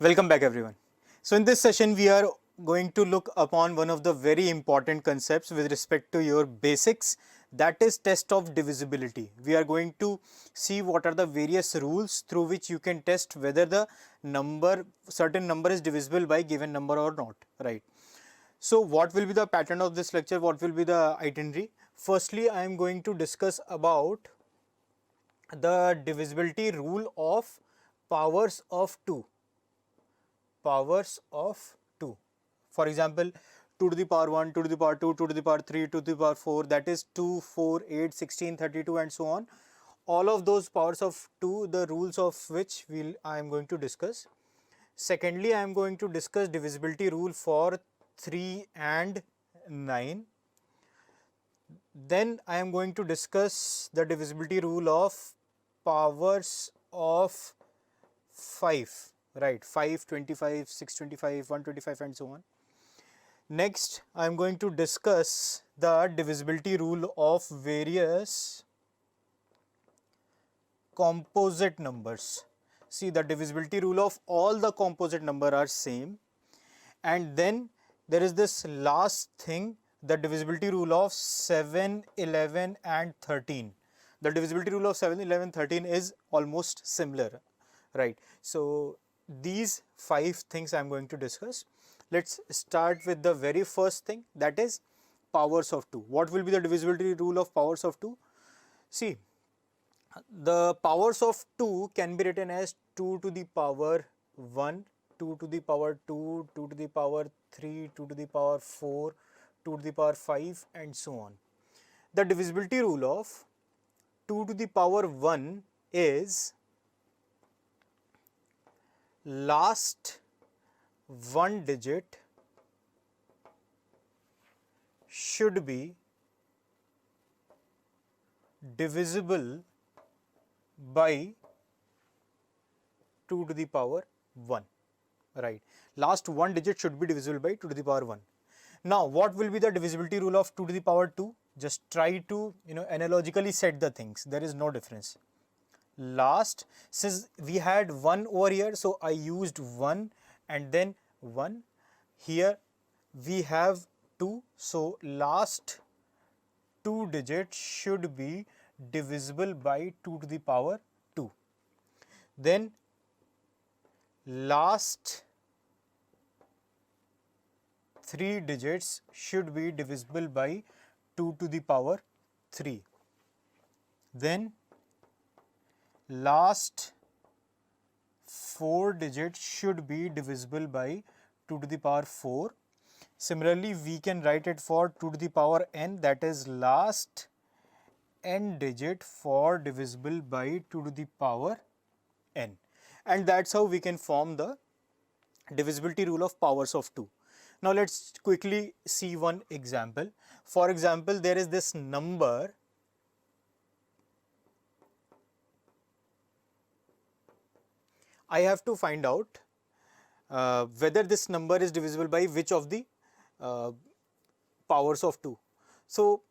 Welcome back everyone. So in this session we are going to look upon one of the very important concepts with respect to your basics, that is test of divisibility. We are going to see what are the various rules through which you can test whether the certain number is divisible by given number or not, right? So what will be the pattern of this lecture? What will be the itinerary? Firstly, I am going to discuss about the divisibility rule of powers of 2. Powers of 2. For example, 2 to the power 1, 2 to the power 2, 2 to the power 3, 2 to the power 4, that is 2, 4, 8, 16, 32 and so on. All of those powers of 2, the rules of which I am going to discuss. Secondly, I am going to discuss divisibility rule for 3 and 9. Then I am going to discuss the divisibility rule of powers of 5, right? 5, 25, 625, 125 and so on. Next, I am going to discuss the divisibility rule of various composite numbers. See, the divisibility rule of all the composite number are same. And then there is this last thing, the divisibility rule of 7, 11 and 13. The divisibility rule of 7, 11, 13 is almost similar, right? So these 5 things I am going to discuss. Let's start with the very first thing, that is powers of 2. What will be the divisibility rule of powers of 2? See, the powers of 2 can be written as 2 to the power 1, 2 to the power 2, 2 to the power 3, 2 to the power 4, 2 to the power 5 and so on. The divisibility rule of 2 to the power 1 is last one digit should be divisible by 2 to the power 1, right? Last one digit should be divisible by 2 to the power 1. Now, what will be the divisibility rule of 2 to the power 2? Just try to, analogically set the things. There is no difference. Last, since we had 1 over here, so I used 1 and then 1. Here we have 2, so last 2 digits should be divisible by 2 to the power 2. Then last 3 digits should be divisible by 2 to the power 3. Then last 4 digits should be divisible by 2 to the power 4. Similarly, we can write it for 2 to the power n, that is last n digit for divisible by 2 to the power n. And that's how we can form the divisibility rule of powers of 2. Now let's quickly see one example. For example, there is this number I have to find out whether this number is divisible by which of the powers of 2. So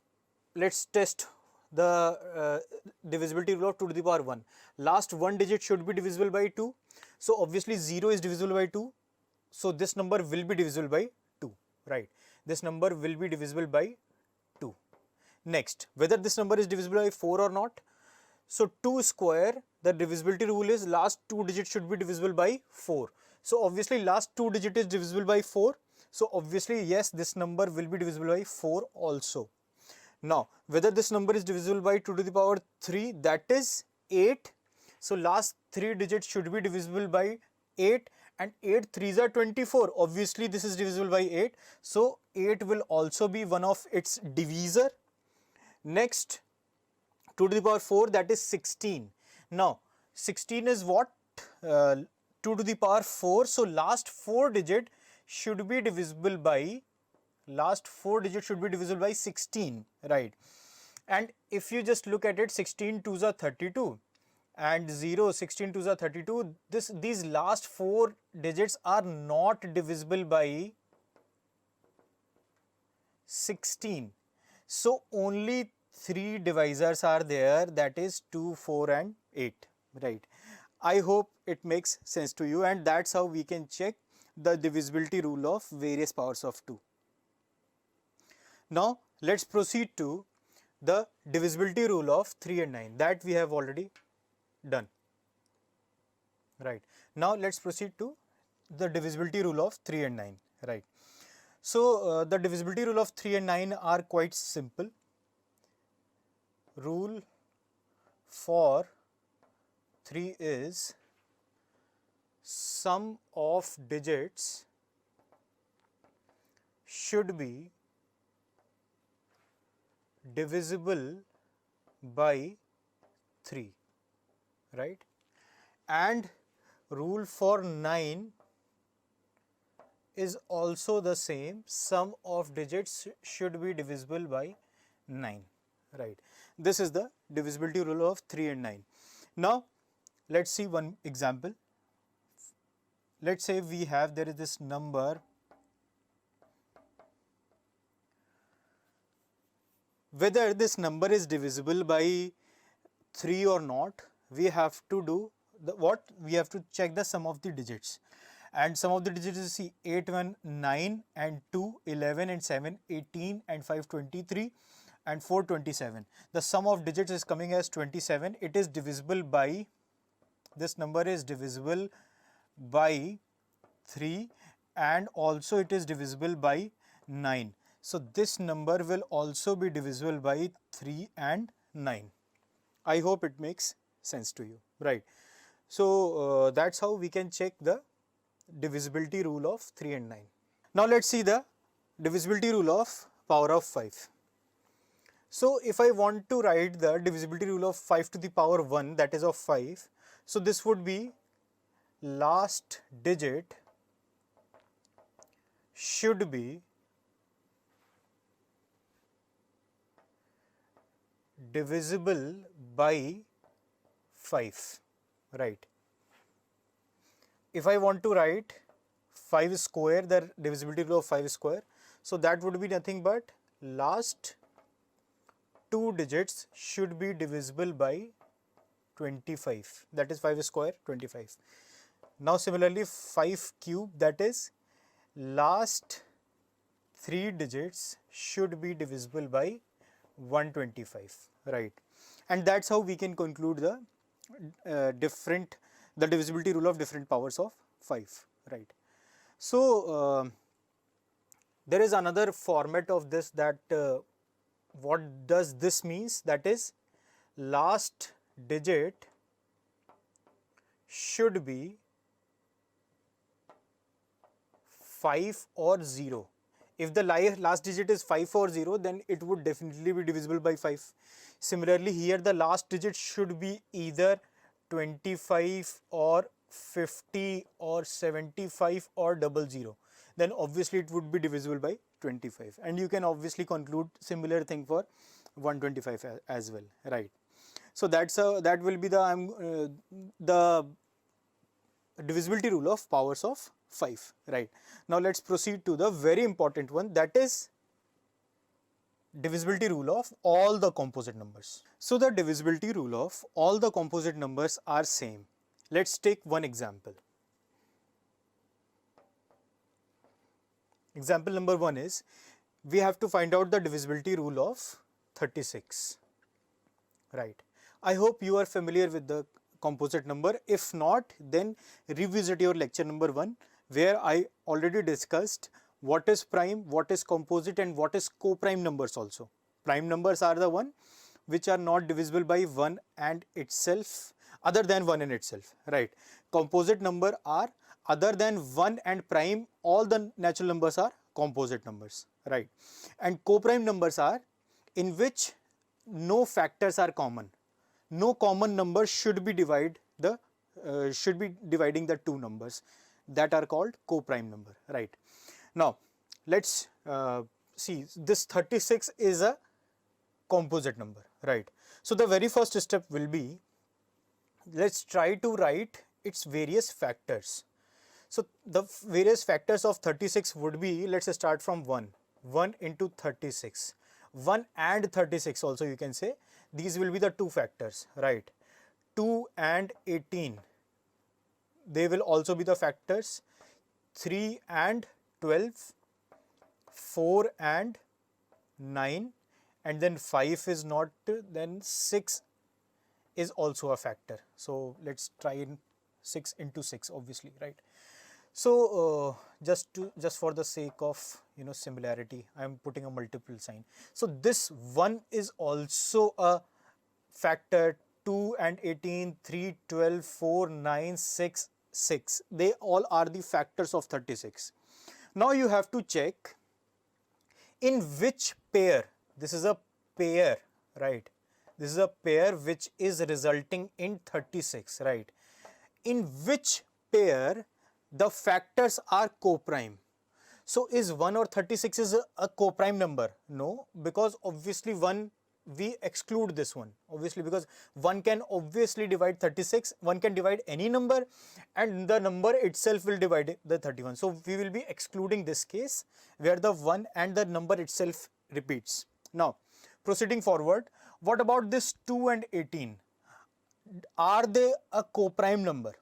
let's test the divisibility rule of 2 to the power 1. Last one digit should be divisible by 2. So obviously 0 is divisible by 2. So this number will be divisible by 2, right? This number will be divisible by 2. Next, whether this number is divisible by 4 or not. So 2 square, the divisibility rule is last 2 digits should be divisible by 4. So obviously last 2 digit is divisible by 4. So obviously yes, this number will be divisible by 4 also. Now, whether this number is divisible by 2 to the power 3, that is 8. So last 3 digits should be divisible by 8, and 8 3s are 24. Obviously this is divisible by 8. So 8 will also be one of its divisor. Next, 2 to the power 4, that is 16. Now 16 is what? 2 to the power 4. So last 4 digit should be divisible by 16, right? And if you just look at it, 16 2s are 32 and 0, 16 2s are 32. These last 4 digits are not divisible by 16. So only 3 divisors are there, that is 2, 4 and 8, right? I hope it makes sense to you, and that's how we can check the divisibility rule of various powers of 2. Now let's proceed to the divisibility rule of 3 and 9 that we have already done. Right. Now let's proceed to the divisibility rule of 3 and 9. Right. So the divisibility rule of 3 and 9 are quite simple. Rule for 3 is sum of digits should be divisible by 3, right? And rule for 9 is also the same, sum of digits should be divisible by 9, right? This is the divisibility rule of 3 and 9. Now let's see one example. Let's say we have, there is this number, whether this number is divisible by 3 or not, we have to do we have to check the sum of the digits, and sum of the digits is, see, 8, 1, 9 and 2, 11 and 7, 18 and 5, 23 and 4, 27. The sum of digits is coming as 27. It is divisible by, this number is divisible by 3 and also it is divisible by 9. So this number will also be divisible by 3 and 9. I hope it makes sense to you, right? So that's how we can check the divisibility rule of 3 and 9. Now let's see the divisibility rule of power of 5. So if I want to write the divisibility rule of 5 to the power 1, that is of 5, so this would be last digit should be divisible by 5, right? If I want to write 5 square, the divisibility rule of 5 square, so that would be nothing but last 2 digits should be divisible by 25, that is 5 square, 25. Now similarly 5 cube, that is last 3 digits should be divisible by 125, right? And that's how we can conclude the divisibility rule of different powers of 5, right? So there is another format of this, that what does this means, that is last digit should be 5 or 0. If the last digit is 5 or 0, then it would definitely be divisible by 5. Similarly here the last digit should be either 25 or 50 or 75 or 00, then obviously it would be divisible by 25, and you can obviously conclude similar thing for 125 as well, right? So that will be the divisibility rule of powers of 5, right? Now let's proceed to the very important one, that is divisibility rule of all the composite numbers. So the divisibility rule of all the composite numbers are same. Let's take one example. Example number 1 is, we have to find out the divisibility rule of 36, right? I hope you are familiar with the composite number. If not, then revisit your lecture number 1, where I already discussed what is prime, what is composite and what is co-prime numbers also. Prime numbers are the one which are not divisible by 1 and itself, other than 1 and itself, right? Composite number are other than 1 and prime, all the natural numbers are composite numbers, right? And co-prime numbers are in which no factors are common. No common number should be dividing the two numbers, that are called co-prime number, right? Now let's see, this 36 is a composite number, right? So the very first step will be, let's try to write its various factors. So the various factors of 36 would be, let's start from 1 into 36, 1 and 36 also you can say, these will be the two factors, right? 2 and 18, they will also be the factors 3 and 12, 4 and 9, and then 5 is not, then 6 is also a factor. So let's try in 6 into 6 obviously, right? So just for the sake of similarity, I am putting a multiple sign. So this 1 is also a factor, 2 and 18, 3, 12, 4, 9, 6, 6. They all are the factors of 36. Now you have to check in which pair. This is a pair, right? This is a pair which is resulting in 36, right? In which pair the factors are co-prime. So is 1 or 36 is a co-prime number? No, because obviously 1, we exclude this one, obviously, because 1 can obviously divide 36, 1 can divide any number, and the number itself will divide the 31. So we will be excluding this case where the 1 and the number itself repeats. Now proceeding forward, what about this 2 and 18? Are they a co-prime number?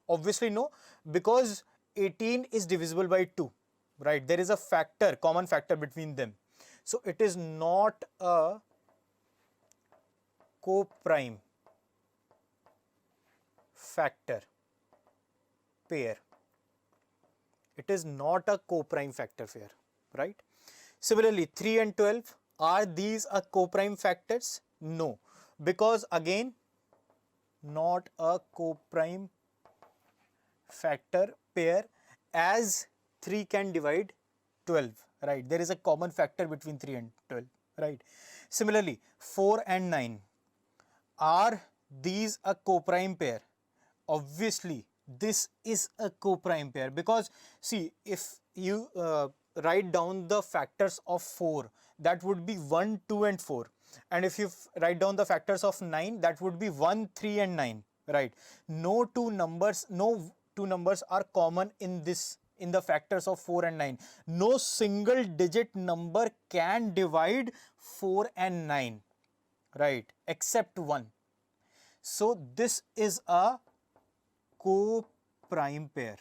Obviously no, because 18 is divisible by 2, right? There is a factor, common factor between them. So it is not a co-prime factor pair. It is not a co-prime factor pair, right? Similarly, 3 and 12, are these a co-prime factors? No, because again, not a co-prime factor pair, as 3 can divide 12, right? There is a common factor between 3 and 12, right? Similarly, 4 and 9, are these a co-prime pair? Obviously this is a co-prime pair, because see, if you write down the factors of 4, that would be 1, 2 and 4, and if you write down the factors of 9, that would be 1, 3 and 9, right? No two numbers are common in the factors of 4 and 9. No single digit number can divide 4 and 9, right, except 1. So this is a co-prime pair.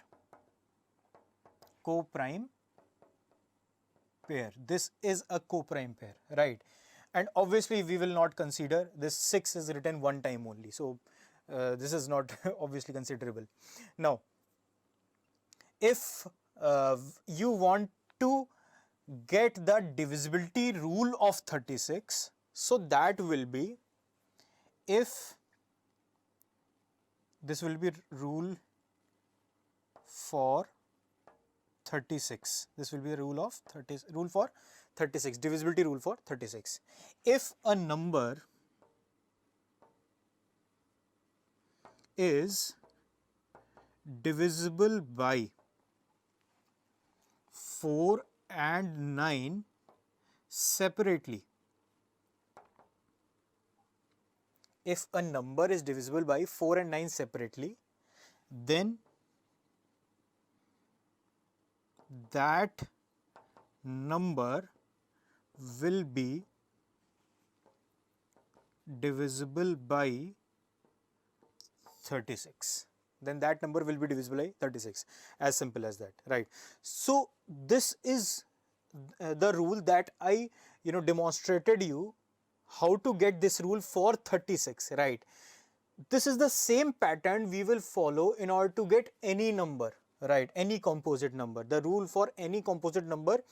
Co-prime pair. This is a co-prime pair, right? And obviously we will not consider this. 6 is written one time only, so this is not obviously considerable. Now, if you want to get the divisibility rule of 36, so that will be, if this will be rule for 36, this will be a rule of 30, rule for 36, divisibility rule for 36. If a number is divisible by 4 and 9 separately, if a number is divisible by 4 and 9 separately, then that number will be divisible by 36. Then that number will be divisible by 36. As simple as that, right? So this is the rule that I demonstrated you how to get this rule for 36, right? This is the same pattern we will follow in order to get any number, right? Any composite number. The rule for any composite number,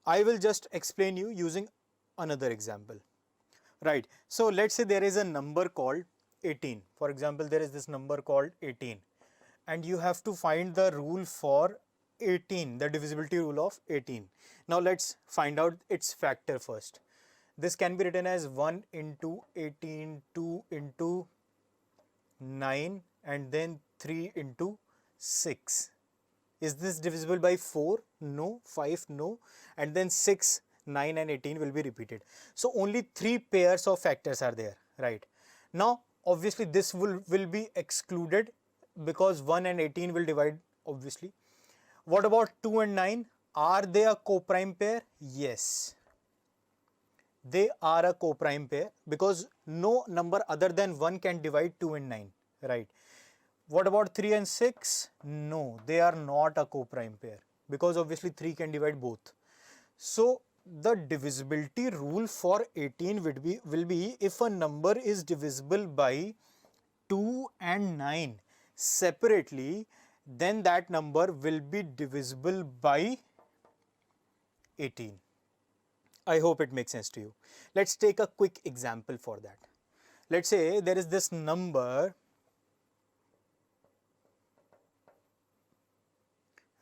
I will just explain you using another example, right? So let's say there is a number called 18. For example, there is this number called 18, and you have to find the rule for 18, the divisibility rule of 18. Now let's find out its factor first. This can be written as 1 into 18, 2 into 9, and then 3 into 6. Is this divisible by 4? No. 5? No. And then 6, 9 and 18 will be repeated. So only 3 pairs of factors are there, right? Now obviously this will be excluded because 1 and 18 will divide obviously. What about 2 and 9? Are they a co-prime pair? Yes. They are a co-prime pair because no number other than 1 can divide 2 and 9, right? What about 3 and 6? No, they are not a co-prime pair because obviously 3 can divide both. So the divisibility rule for 18 will be if a number is divisible by 2 and 9 separately, then that number will be divisible by 18. I hope it makes sense to you. Let's take a quick example for that. Let's say there is this number,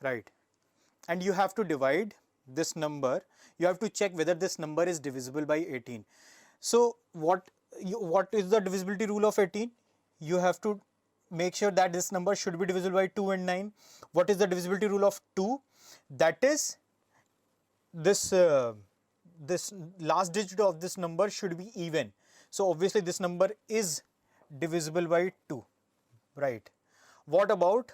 right, and you have to divide this number. You have to check whether this number is divisible by 18. So what is the divisibility rule of 18? You have to make sure that this number should be divisible by 2 and 9. What is the divisibility rule of 2? That is this this last digit of this number should be even. So obviously this number is divisible by 2, right? What about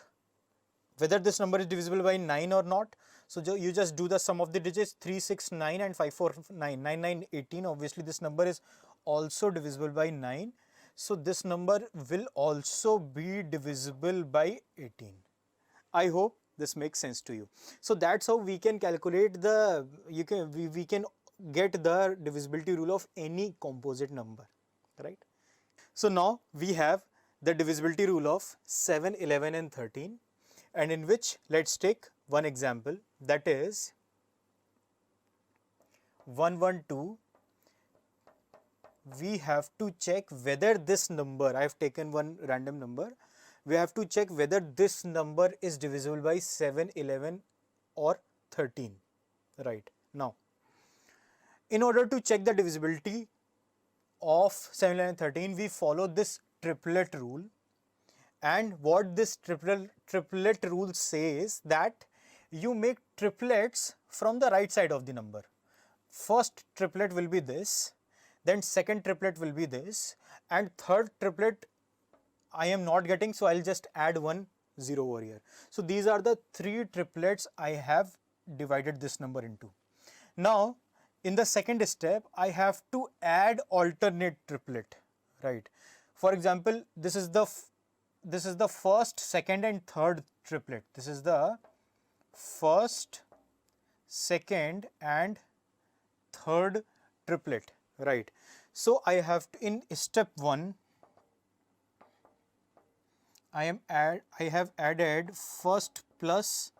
whether this number is divisible by 9 or not? So you just do the sum of the digits, 3, 6, 9 and 5, 4, 9, 9, 9, 18. Obviously this number is also divisible by 9. So this number will also be divisible by 18. I hope this makes sense to you. So that's how we can calculate the, we can get the divisibility rule of any composite number, right? So now we have the divisibility rule of 7, 11 and 13, and in which let's take one example, that is 112. We have to check whether this number, I have taken one random number, we have to check whether this number is divisible by 7, 11 or 13, right? Now, in order to check the divisibility of 7, 11 and 13, we follow this triplet rule. And what this triplet rule says that you make triplets from the right side of the number. First triplet will be this, then second triplet will be this, and third triplet I am not getting, so I'll just add one 0 over here. So these are the 3 triplets I have divided this number into. Now in the second step I have to add alternate triplet, right? For example, this is the first, second and third triplet. This is the first, second and third triplet, right? So I have to, in step 1 I have added first plus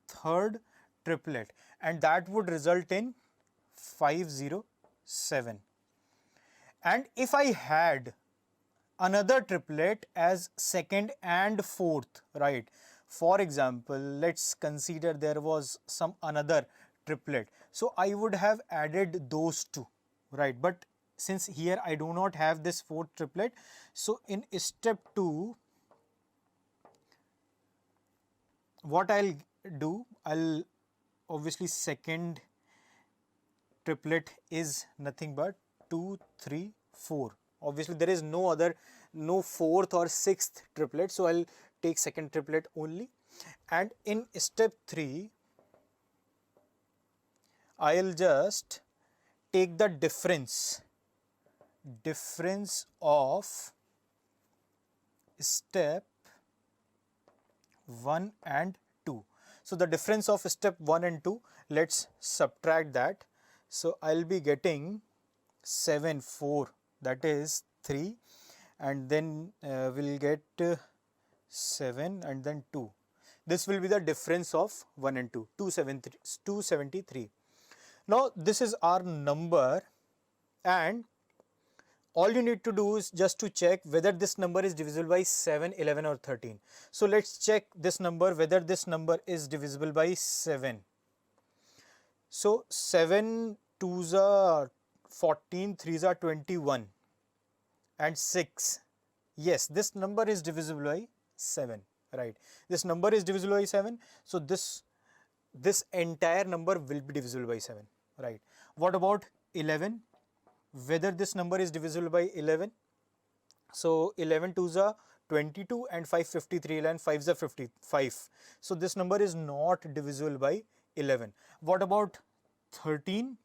third triplet, and that would result in 507. And if I had another triplet as second and fourth, right? For example, let's consider there was some another triplet. So I would have added those two, right? But since here I do not have this fourth triplet, so in step 2, what I'll do, I'll obviously second triplet is nothing but 2, 3, 4. Obviously there is no fourth or sixth triplet, so I'll take second triplet only. And in step 3 I'll just take the difference of step 1 and 2. So the difference of step 1 and 2, let's subtract that. So I'll be getting 7, 4, that is 3, and then we'll get 7 and then 2. This will be the difference of 1 and 2, 273. Now this is our number, and all you need to do is just to check whether this number is divisible by 7, 11 or 13. So let's check this number, whether this number is divisible by 7. So 7 2s are 14, 3s are 21 and 6. Yes, this number is divisible by 7, right? This number is divisible by 7. So this entire number will be divisible by 7, right? What about 11? Whether this number is divisible by 11. So 11 2s are 22 and 5 53 and 5s are 55. So this number is not divisible by 11. What about 13?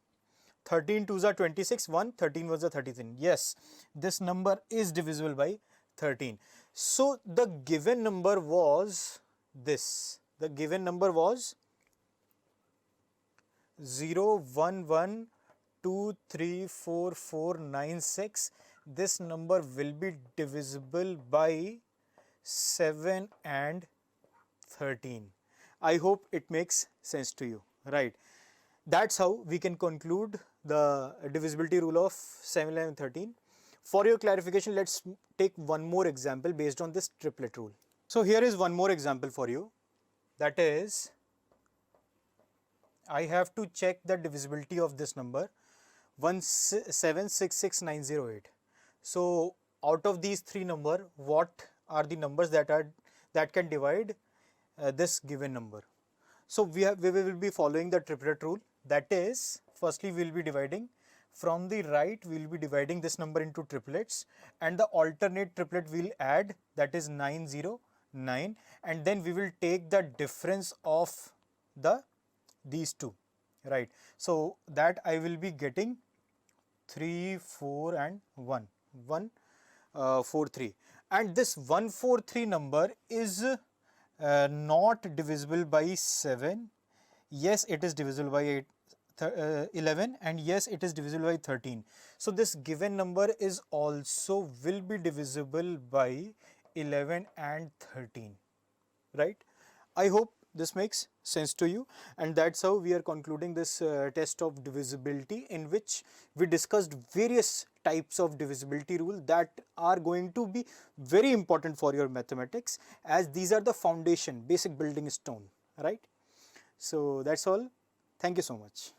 13 2s are 26, 1, 13 was a 33. Yes, this number is divisible by 13. So the given number was this. The given number was 0, 1, 1, 2, 3, 4, 4, 9, 6. This number will be divisible by 7 and 13. I hope it makes sense to you, right? That's how we can conclude the divisibility rule of 7, 11, 13. For your clarification, let's take one more example based on this triplet rule. So here is one more example for you. That is, I have to check the divisibility of this number 1766908. So out of these three numbers, what are the numbers that can divide this given number? So we will be following the triplet rule. That is, firstly we will be dividing from the right, we will be dividing this number into triplets, and the alternate triplet we will add, that is 909, and then we will take the difference of these two, right? So that I will be getting 3, 4 and 1, 4, 3, and this 143 number is not divisible by 7. Yes, it is divisible by 11, and yes, it is divisible by 13. So this given number is also will be divisible by 11 and 13, right? I hope this makes sense to you, and that's how we are concluding this test of divisibility, in which we discussed various types of divisibility rule that are going to be very important for your mathematics, as these are the foundation, basic building stone, right? So that's all. Thank you so much.